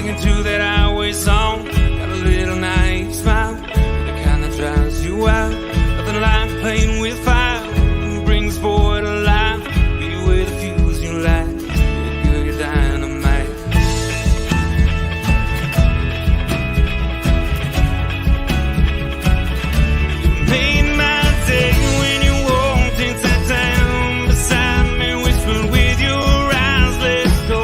singing to that highway song. Got a little naive smile, the kind that drives you out. Nothing like playing with fire, brings boy to life. You with a fuse in your life, you're good, you're dynamite. You made my day when you walked into town beside me, whispered with your eyes, let's go.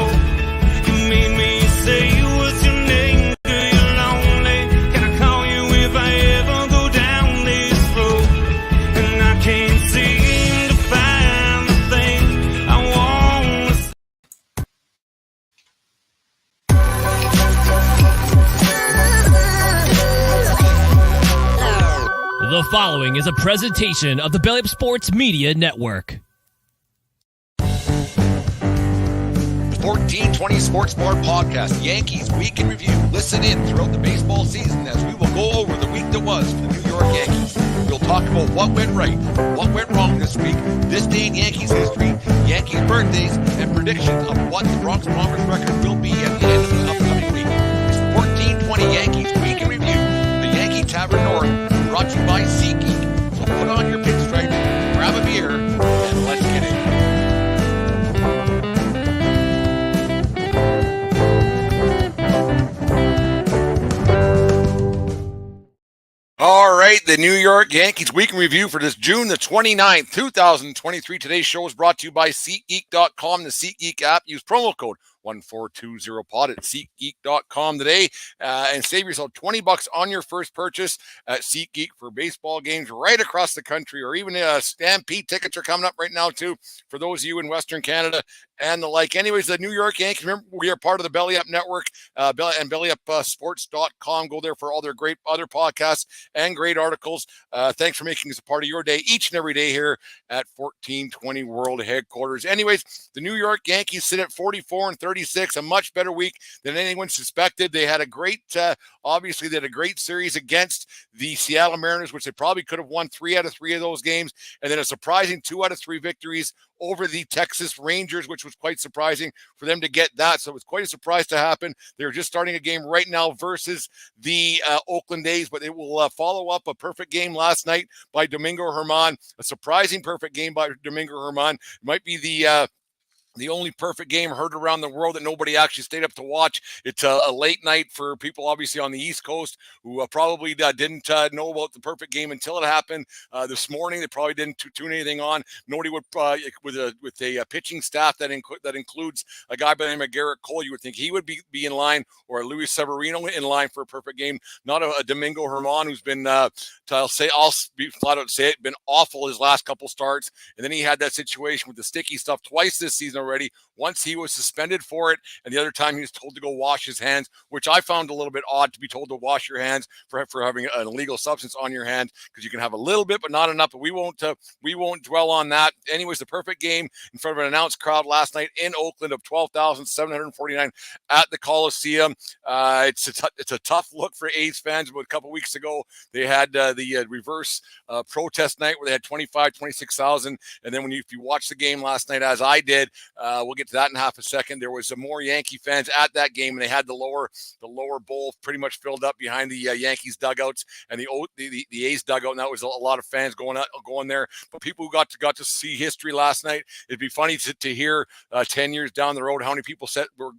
You made me say what's your name, girl, you're lonely. Can I call you if I ever go down this road? And I can't seem to find the thing I want to say. The following is a presentation of the Belly Up Sports Media Network. 1420 Sports Bar Podcast, Yankees Week in Review. Listen in throughout the baseball season as we will go over the week that was for the New York Yankees. We'll talk about what went right, what went wrong this week, this day in Yankees history, Yankees birthdays, and predictions of what the Bronx Bombers record will be at the end of the upcoming week. It's 1420 Yankees Week in Review, the Yankee Tavern North, brought to you by SeatGeek. So put on your pinstripes, grab a beer, and let's get in. All right, the New York Yankees Week in Review for this June the 29th, 2023. Today's show is brought to you by SeatGeek.com, the SeatGeek app. Use promo code 1420pod at SeatGeek.com today and save yourself $20 on your first purchase at SeatGeek for baseball games right across the country, or even Stampede tickets are coming up right now too for those of you in Western Canada and the like. Anyways, the New York Yankees, remember, we are part of the Belly Up Network and BellyUpSports.com. Go there for all their great other podcasts and great articles. Thanks for making us a part of your day each and every day here at 1420 World Headquarters. Anyways, the New York Yankees sit at 44-36, a much better week than anyone suspected. They had a great, obviously, they had a great series against the Seattle Mariners, which they probably could have won 3 out of 3 of those games, and then a surprising 2 out of 3 victories over the Texas Rangers, which was quite surprising for them to get that. So it was quite a surprise to happen. They're just starting a game right now versus the Oakland A's, but it will follow up a perfect game last night by Domingo Germán, a surprising perfect game by Domingo Germán. It might be the only perfect game heard around the world that nobody actually stayed up to watch. It's a late night for people, obviously, on the East Coast who probably didn't know about the perfect game until it happened this morning. They probably didn't tune anything on. Nobody would, with a pitching staff that includes a guy by the name of Garrett Cole, you would think he would be in line, or a Luis Severino in line for a perfect game. Not a Domingo Germán, who's been, I'll be flat out say it, been awful his last couple starts. And then he had that situation with the sticky stuff twice this season already. Once he was suspended for it, and the other time he was told to go wash his hands, which I found a little bit odd, to be told to wash your hands for having an illegal substance on your hands, because you can have a little bit but not enough. But we won't dwell on that. Anyways, the perfect game in front of an announced crowd last night in Oakland of 12,749 at the Coliseum. It's a tough look for A's fans. But a couple weeks ago, they had the reverse protest night where they had 26,000. And then if you watch the game last night, as I did, we'll get to that in half a second. There was more Yankee fans at that game, and they had the lower bowl pretty much filled up behind the Yankees dugouts and the A's dugout, and that was a lot of fans going there. But people who got to see history last night, it'd be funny to hear 10 years down the road how many people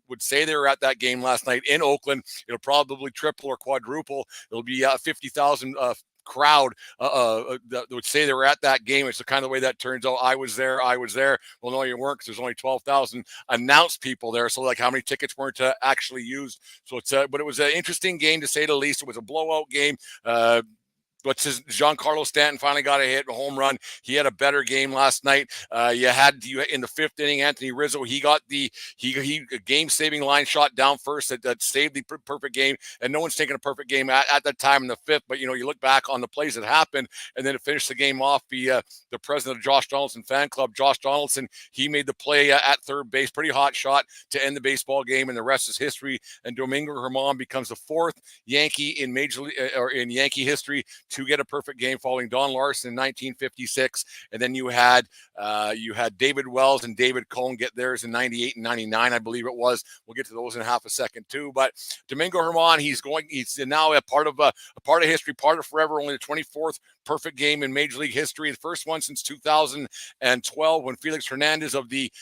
would say they were at that game last night in Oakland. It'll probably triple or quadruple. It'll be 50,000 crowd that would say they were at that game. It's the kind of way that turns out. I was there. Well, no, you weren't, because there's only 12,000 announced people there. So, like, how many tickets weren't actually used? So but it was an interesting game, to say the least. It was a blowout game. Giancarlo Stanton finally got a hit, a home run. He had a better game last night. You had in the 5th inning, Anthony Rizzo. He got a game-saving line shot down first that saved the perfect game. And no one's taking a perfect game at that time in the 5th. But you look back on the plays that happened, and then to finish the game off, the president of Josh Donaldson fan club, Josh Donaldson, he made the play at third base, pretty hot shot to end the baseball game, and the rest is history. And Domingo Germán becomes the 4th Yankee in Yankee history to get a perfect game following Don Larson in 1956. And then you had David Wells and David Cohn get theirs in 98 and 99, I believe it was. We'll get to those in half a second too. But Domingo Germán, he's now a part of history, part of forever. Only the 24th perfect game in Major League history, the first one since 2012 when Felix Hernandez of the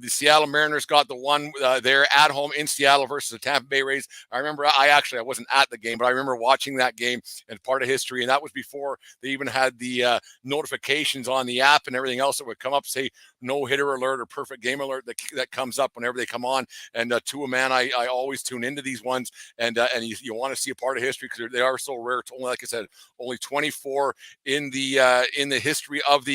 Seattle Mariners got the one there at home in Seattle versus the Tampa Bay Rays. I remember I wasn't at the game, but I remember watching that game and part of history. And that was before they even had the notifications on the app and everything else that would come up, say no hitter alert or perfect game alert that comes up whenever they come on. And to a man, I always tune into these ones, and you want to see a part of history because they are so rare. It's only, like I said, only 24 in the history of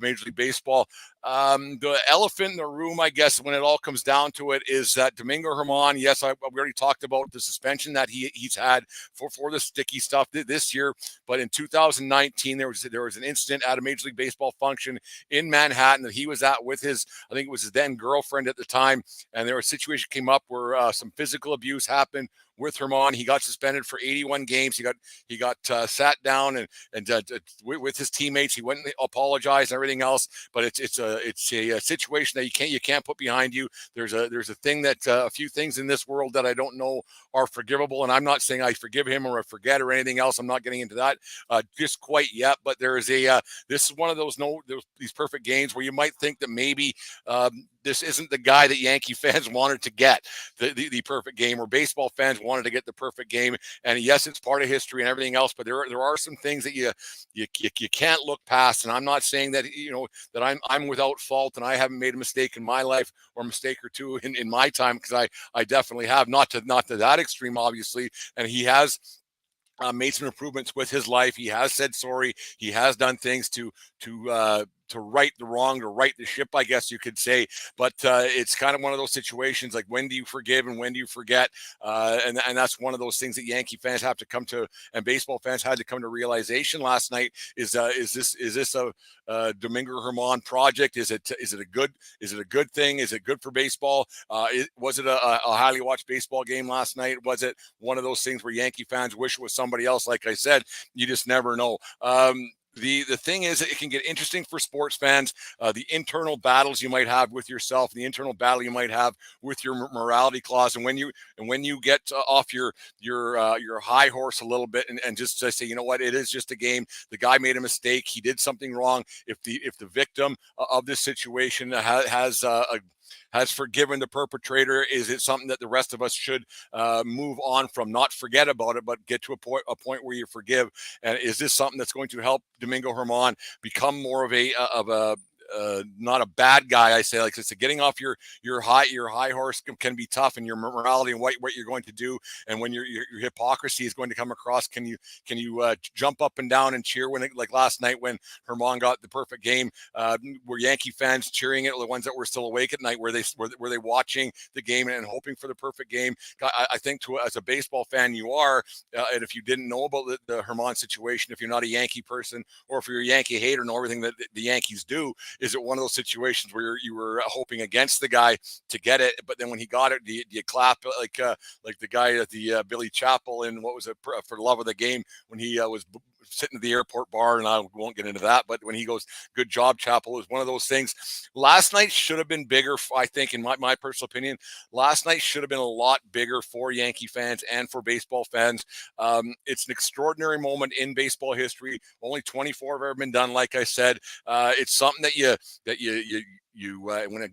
Major League Baseball. The elephant in the room, I guess, when it all comes down to it, is that Domingo Germán, yes, we already talked about the suspension that he's had for the sticky stuff this year, but in 2019 there was an incident at a Major League Baseball function in Manhattan that he was at with I think it was his then girlfriend at the time, and there was a situation came up where some physical abuse happened with Germán. He got suspended for 81 games. He got sat down and with his teammates. He went and apologized and everything else. But it's a situation that you can't put behind you. There's a thing that a few things in this world that I don't know are forgivable. And I'm not saying I forgive him or I forget or anything else. I'm not getting into that just quite yet. But there is this is one of these perfect games where you might think that maybe this isn't the guy that Yankee fans wanted to get the perfect game, or baseball fans wanted to get the perfect game. And yes, it's part of history and everything else, but there are some things that you can't look past. And I'm not saying that that I'm without fault and I haven't made a mistake in my life or a mistake or two in my time, because I definitely have, not to that extreme, obviously. And he has made some improvements with his life. He has said sorry. He has done things to right the wrong, to right the ship, I guess you could say. But it's kind of one of those situations like, when do you forgive and when do you forget? And that's one of those things that Yankee fans have to come to, and baseball fans had to come to realization last night. Is this a Domingo Germán project? Is it a good thing? Is it good for baseball? Was it a highly watched baseball game last night? Was it one of those things where Yankee fans wish it was somebody else? Like I said, you just never know. The thing is, it can get interesting for sports fans. The internal battles you might have with yourself, the internal battle you might have with your morality clause, and when you get off your high horse a little bit and just say, you know what, it is just a game. The guy made a mistake. He did something wrong. If the victim of this situation has forgiven the perpetrator, is it something that the rest of us should move on from? Not forget about it, but get to a point where you forgive. And is this something that's going to help Domingo Germán become more of a not a bad guy? I say, like, it's getting off your high horse can be tough, and your morality and what you're going to do, and when your hypocrisy is going to come across. Can you jump up and down and cheer when like last night when Germán got the perfect game? Were Yankee fans cheering it, or the ones that were still awake at night? Were they watching the game and hoping for the perfect game? I think as a baseball fan you are, and if you didn't know about the Germán situation, if you're not a Yankee person, or if you're a Yankee hater, know everything that the Yankees do, is it one of those situations where you were hoping against the guy to get it, but then when he got it, do you clap like the guy at the Billy Chappell in, what was it, For the Love of the Game, when he was sitting at the airport bar, and I won't get into that, but when he goes, "Good job, Chappell," is one of those things. Last night should have been bigger, I think, in my personal opinion. Last night should have been a lot bigger for Yankee fans and for baseball fans. It's an extraordinary moment in baseball history. Only 24 have ever been done, like I said. It's something that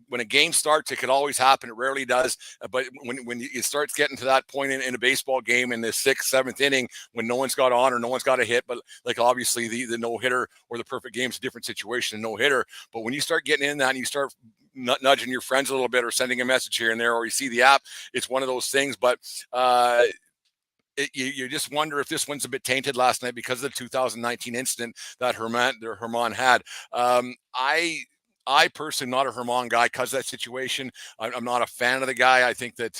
when a game starts, it could always happen. It rarely does, but when it starts getting to that point in a baseball game, in the 6th, 7th inning, when no one's got on or no one's got a hit, but like obviously the no hitter or the perfect game is a different situation than no hitter. But when you start getting in that and you start nudging your friends a little bit, or sending a message here and there, or you see the app, it's one of those things. But you just wonder if this one's a bit tainted last night because of the 2019 incident that Germán had. I personally not a Herman guy because of that situation. I'm not a fan of the guy. I think that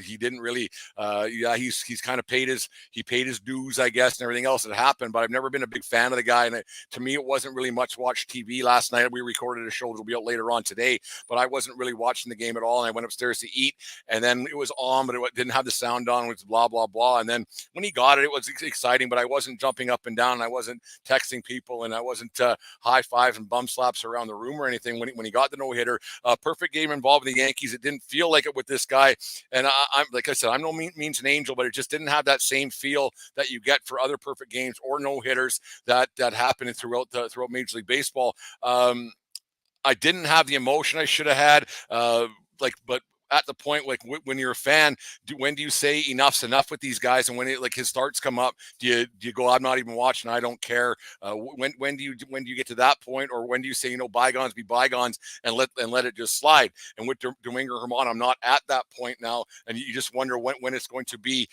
he didn't really. Yeah, he's kind of paid his dues, I guess, and everything else that happened. But I've never been a big fan of the guy, and to me, it wasn't really much watched TV last night. We recorded a show that'll be out later on today, but I wasn't really watching the game at all. And I went upstairs to eat, and then it was on, but it didn't have the sound on. It was blah blah blah. And then when he got it, it was exciting, but I wasn't jumping up and down. And I wasn't texting people, and I wasn't high fives and bum slaps around the room or anything when he got the no hitter. Perfect game involving the Yankees. It didn't feel like it with this guy, and I'm like I said, I'm no means an angel, but it just didn't have that same feel that you get for other perfect games or no hitters that happen throughout Major League Baseball. I didn't have the emotion I should have had. But at the point, like when you're a fan, when do you say enough's enough with these guys? And when his starts come up, do you go, I'm not even watching, I don't care? When do you get to that point, or when do you say, bygones be bygones and let it just slide? And with Domingo Herman, I'm not at that point now, and you just wonder when it's going to be.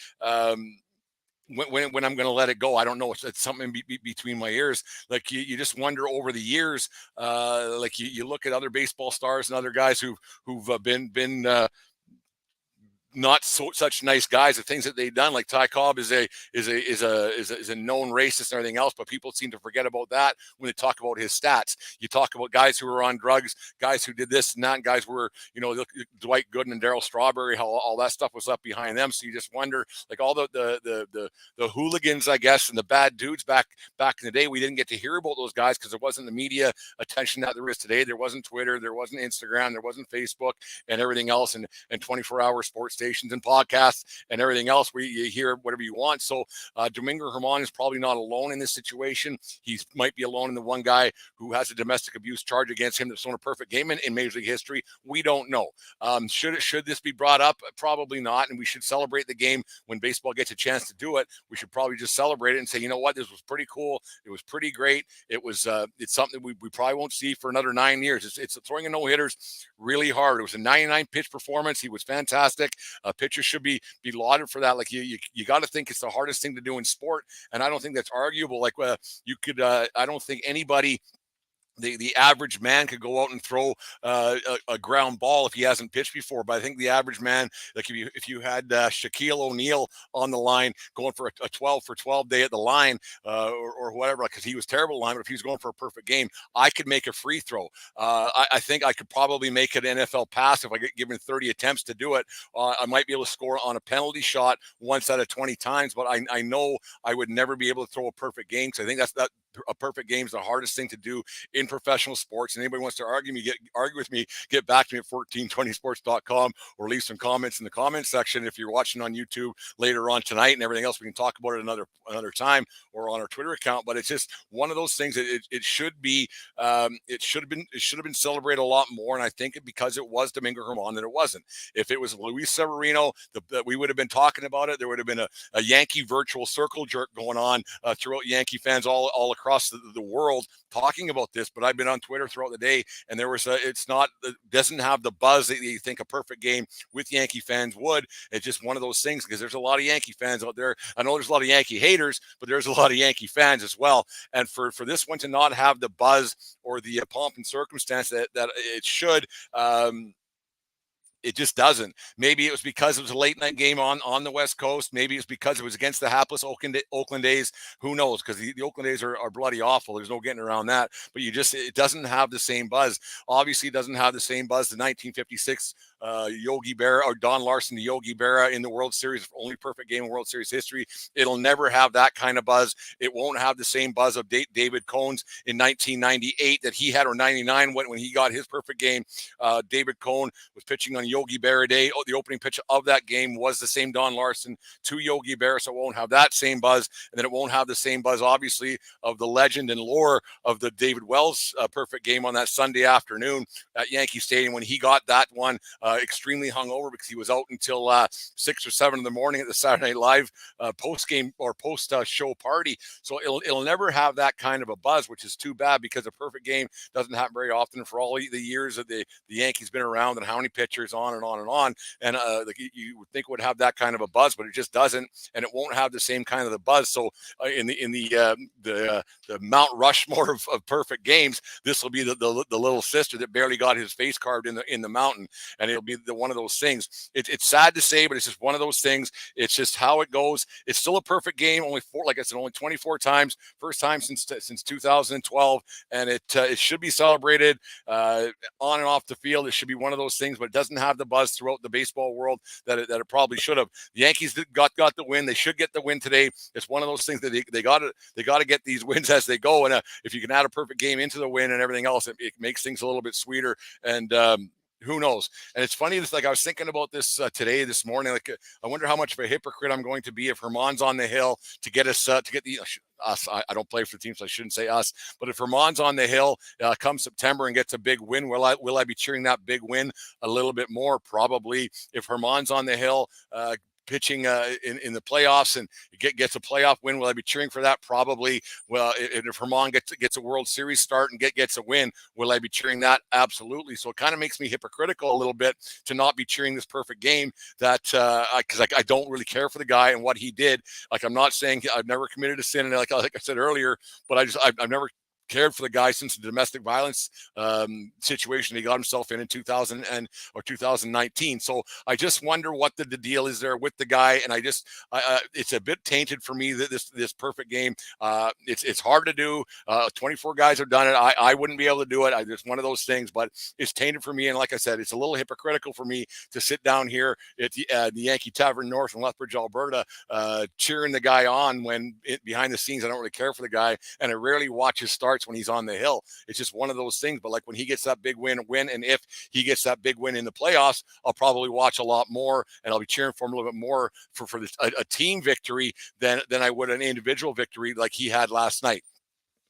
When I'm going to let it go, I don't know. It's something between my ears. Like you just wonder over the years. Like you look at other baseball stars and other guys who've been not such nice guys. The things that they've done, like Ty Cobb is a known racist and everything else, but people seem to forget about that when they talk about his stats. You talk about guys who were on drugs, guys who did this and that, and guys who were, Dwight Gooden and Darryl Strawberry, how all that stuff was up behind them. So you just wonder, like all the hooligans, I guess, and the bad dudes back in the day, we didn't get to hear about those guys because there wasn't the media attention that there is today. There wasn't Twitter, there wasn't Instagram, there wasn't Facebook and everything else, and 24-hour sports stations and podcasts and everything else where you hear whatever you want. So Domingo Herman is probably not alone in this situation. He might be alone in the one guy who has a domestic abuse charge against him that's thrown a perfect game in Major League history. We don't know. Should this be brought up? Probably not. And we should celebrate the game when baseball gets a chance to do it. We should probably just celebrate it and say, you know what, this was pretty cool. It was pretty great. It was it's something we probably won't see for another 9 years. It's throwing a no-hitters really hard. It was a 99 pitch performance. He was fantastic. Pitchers should be lauded for that. Like you got to think it's the hardest thing to do in sport, and I don't think that's arguable. Like you could, I don't think anybody. The average man could go out and throw a ground ball if he hasn't pitched before. But I think the average man, like if you had Shaquille O'Neal on the line going for a 12 for 12 day at the line or whatever, because he was terrible at the line, but if he was going for a perfect game, I could make a free throw. I think I could probably make an NFL pass if I get given 30 attempts to do it. I might be able to score on a penalty shot once out of 20 times, but I know I would never be able to throw a perfect game. So I think that a perfect game is the hardest thing to do in professional sports. And anybody wants to argue with me, get back to me at 1420sports.com or leave some comments in the comments section. If you're watching on YouTube later on tonight and everything else, we can talk about it another time or on our Twitter account. But it's just one of those things that it should be, it should have been celebrated a lot more. And I think because it was Domingo Herman that it wasn't. If it was Luis Severino, that we would have been talking about it. There would have been a Yankee virtual circle jerk going on throughout Yankee fans all across the world talking about this. But I've been on Twitter throughout the day, and there was it doesn't have the buzz that you think a perfect game with Yankee fans would. It's just one of those things because there's a lot of Yankee fans out there. I know there's a lot of Yankee haters, but there's a lot of Yankee fans as well. And for this one to not have the buzz or the pomp and circumstance that it should, it just doesn't. Maybe it was because it was a late night game on the West Coast. Maybe it's because it was against the hapless Oakland A's. Who knows? Because the Oakland A's are bloody awful. There's no getting around that. But it doesn't have the same buzz. Obviously, it doesn't have the same buzz. The 1956 Yogi Berra or Don Larson to Yogi Berra in the World Series, only perfect game in World Series history. It'll never have that kind of buzz. It won't have the same buzz of David Cohn's in 1998 that he had, or 99 when he got his perfect game. David Cohn was pitching on Yogi Berra Day. The opening pitch of that game was the same Don Larson to Yogi Berra, so it won't have that same buzz. And then it won't have the same buzz, obviously, of the legend and lore of the David Wells perfect game on that Sunday afternoon at Yankee Stadium when he got that one extremely hungover because he was out until 6 or 7 in the morning at the Saturday Night Live post-game or post-show party. So it'll never have that kind of a buzz, which is too bad because a perfect game doesn't happen very often. For all the years that the Yankees been around and how many pitchers on and on and on, and like you would think it would have that kind of a buzz, but it just doesn't, and it won't have the same kind of the buzz. So in the Mount Rushmore of perfect games, this will be the little sister that barely got his face carved in the mountain, and it'll be one of those things. It's sad to say, but it's just one of those things. It's just how it goes. It's still a perfect game. Only like I said, only 24 times. First time since 2012, and it should be celebrated on and off the field. It should be one of those things, but it doesn't have the buzz throughout the baseball world that it probably should have. The Yankees got the win. They should get the win today. It's one of those things that they got to get these wins as they go. And if you can add a perfect game into the win and everything else, it makes things a little bit sweeter. And who knows? And it's funny. It's like I was thinking about this this morning. Like I wonder how much of a hypocrite I'm going to be if Herman's on the hill to get us to get the us. I don't play for the team, so I shouldn't say us. But if Herman's on the hill come September and gets a big win, will I be cheering that big win a little bit more? Probably. If Herman's on the hill pitching in the playoffs and gets a playoff win, will I be cheering for that? Probably. Well, if Herman gets a World Series start and gets a win, will I be cheering that? Absolutely. So it kind of makes me hypocritical a little bit to not be cheering this perfect game that because I don't really care for the guy and what he did. Like I'm not saying I've never committed a sin, and like I said earlier, but I've never cared for the guy since the domestic violence situation he got himself in 2019. So I just wonder what the deal is there with the guy, and it's a bit tainted for me that this perfect game. It's hard to do. 24 guys have done it. I wouldn't be able to do it. It's one of those things, but it's tainted for me. And like I said, it's a little hypocritical for me to sit down here at the Yankee Tavern North in Lethbridge, Alberta, cheering the guy on when behind the scenes I don't really care for the guy, and I rarely watch his starts when he's on the hill. It's just one of those things. But like when he gets that big win, and if he gets that big win in the playoffs, I'll probably watch a lot more, and I'll be cheering for him a little bit more for a team victory than I would an individual victory like he had last night.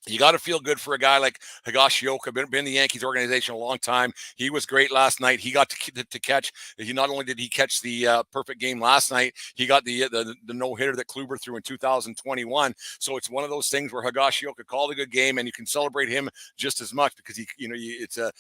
You got to feel good for a guy like Higashioka, been in the Yankees organization a long time. He was great last night. He got to catch. He not only did he catch the perfect game last night, he got the no-hitter that Kluber threw in 2021. So it's one of those things where Higashioka called a good game, and you can celebrate him just as much because the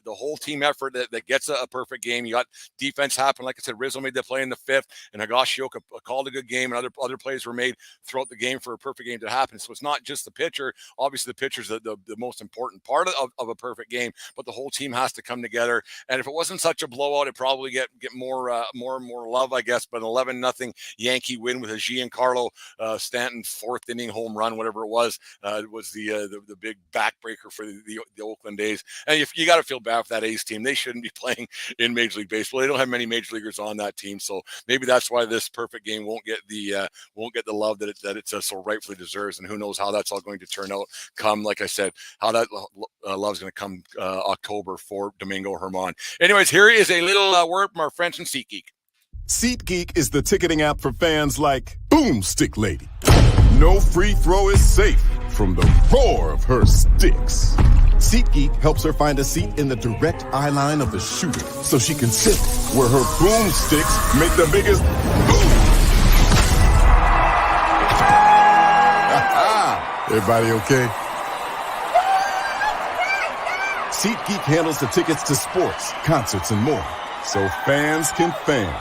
whole team effort that gets a perfect game. You got defense happen. Like I said, Rizzo made the play in the 5th, and Higashioka called a good game, and other plays were made throughout the game for a perfect game to happen. So it's not just the pitcher. Obviously, the pitcher's the most important part of a perfect game, but the whole team has to come together. And if it wasn't such a blowout, it probably get more and more love, I guess. But an 11-0 Yankee win with a Giancarlo Stanton 4th inning home run, whatever it was the big backbreaker for the Oakland A's. And you got to feel bad for that A's team. They shouldn't be playing in Major League Baseball. They don't have many major leaguers on that team, so maybe that's why this perfect game won't get the love that it so rightfully deserves. And who knows how that's all going to turn out come, like I said, how that love's going to come October for Domingo Herman. Anyways, here is a little word from our friends from SeatGeek. SeatGeek is the ticketing app for fans like Boomstick Lady. No free throw is safe from the roar of her sticks. SeatGeek helps her find a seat in the direct eye line of the shooter so she can sit where her boomsticks make the biggest boom. Everybody okay? SeatGeek handles the tickets to sports, concerts, and more, so fans can fan.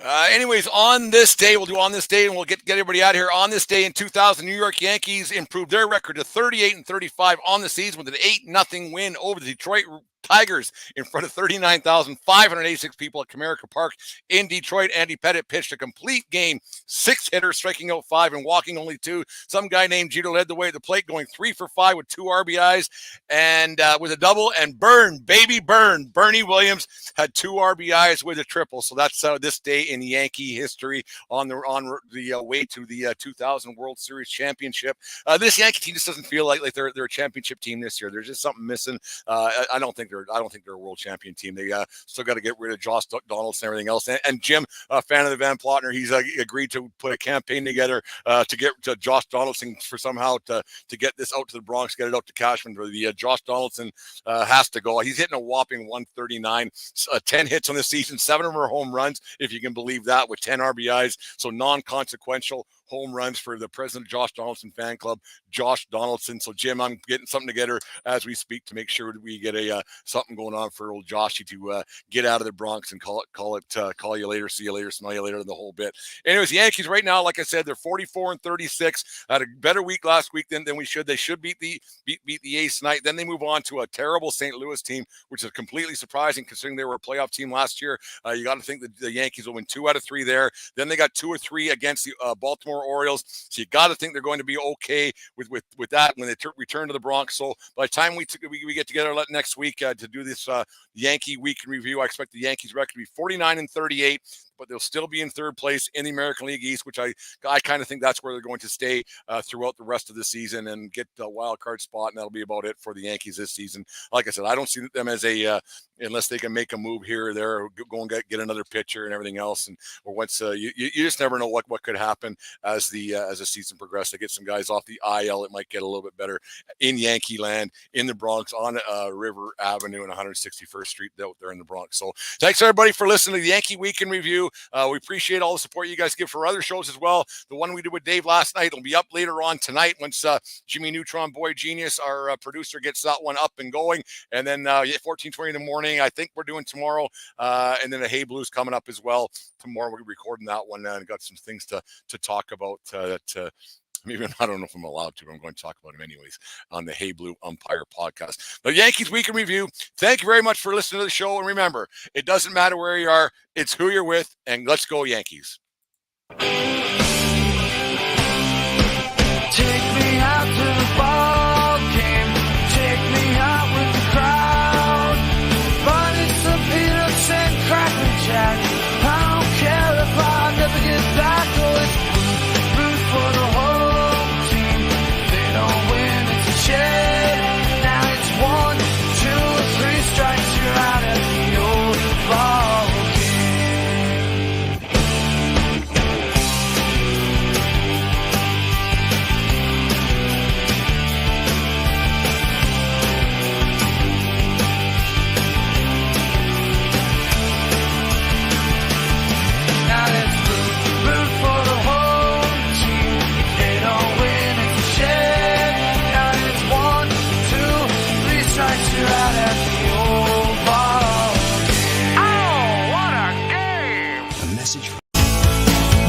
Anyways, on this day, we'll and we'll get everybody out here. On this day in 2000, New York Yankees improved their record to 38-35 on the season with an 8-0 win over the Detroit Tigers in front of 39,586 people at Comerica Park in Detroit. Andy Pettitte pitched a complete game, 6 hitters, striking out 5 and walking only 2. Some guy named Jeter led the way at the plate, going 3 for 5 with 2 RBIs and with a double. And Bernie Williams had 2 RBIs with a triple. So that's this day in Yankee history on the way to the 2000 World Series championship. This Yankee team just doesn't feel like they're a championship team this year. There's just something missing. I don't think I don't think they're a world champion team. They still got to get rid of Josh Donaldson and everything else. And Jim, a fan of the Van Plotner, he's agreed to put a campaign together to get to Josh Donaldson for somehow to get this out to the Bronx, get it out to Cashman. The Josh Donaldson has to go. He's hitting a whopping 139, 10 hits on the season, 7 of them are home runs, if you can believe that, with 10 RBIs. So non-consequential home runs for the president of Josh Donaldson fan club, Josh Donaldson. So Jim, I'm getting something together as we speak to make sure that we get something going on for old Joshy to get out of the Bronx and call you later, see you later, smell you later, the whole bit. Anyways, the Yankees right now, like I said, they're 44-36. Had a better week last week than we should. They should beat the A's tonight. Then they move on to a terrible St. Louis team, which is completely surprising considering they were a playoff team last year. You got to think that the Yankees will win 2 out of 3 there. Then they got 2 or 3 against the Baltimore Orioles. So you got to think they're going to be okay with that when they return to the Bronx. So by the time we get together next week to do this Yankee week in review, I expect the Yankees record to be 49-38. But they'll still be in 3rd place in the American League East, which I kind of think that's where they're going to stay throughout the rest of the season and get a wild card spot, and that'll be about it for the Yankees this season. Like I said, I don't see them as unless they can make a move here or there, or go and get another pitcher and everything else, or once you just never know what could happen as the season progresses. They get some guys off the IL, it might get a little bit better in Yankee land, in the Bronx, on River Avenue and 161st Street out there in the Bronx. So thanks everybody for listening to the Yankee Week in Review. We appreciate all the support you guys give for other shows as well. The one we did with Dave last night will be up later on tonight once Jimmy Neutron Boy Genius, our producer, gets that one up and going. And then 14:20 in the morning, I think we're doing tomorrow. And then the Hey Blues coming up as well. Tomorrow we're recording that one and got some things to talk about. Maybe I don't know if I'm allowed to, but I'm going to talk about them anyways on the Hey Blue Umpire podcast. The Yankees Week in Review. Thank you very much for listening to the show. And remember, it doesn't matter where you are, it's who you're with, and let's go Yankees. Take me out to the ball game. Take me out with the crowd. Buy me some peanuts and Cracker Jack. I don't care if I never get back. Oh, it's root for the home team. They don't win, it's a shame. Now it's 1, 2, 3 strikes. You're out at the old ball game.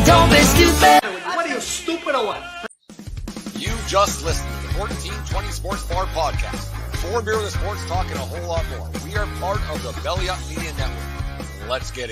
Don't be stupid. What are you, stupid or what? You just listened to the 1420 Sports Bar podcast. 4 beer with sports talking a whole lot more. We are part of the Belly Up Media Network. Let's get in.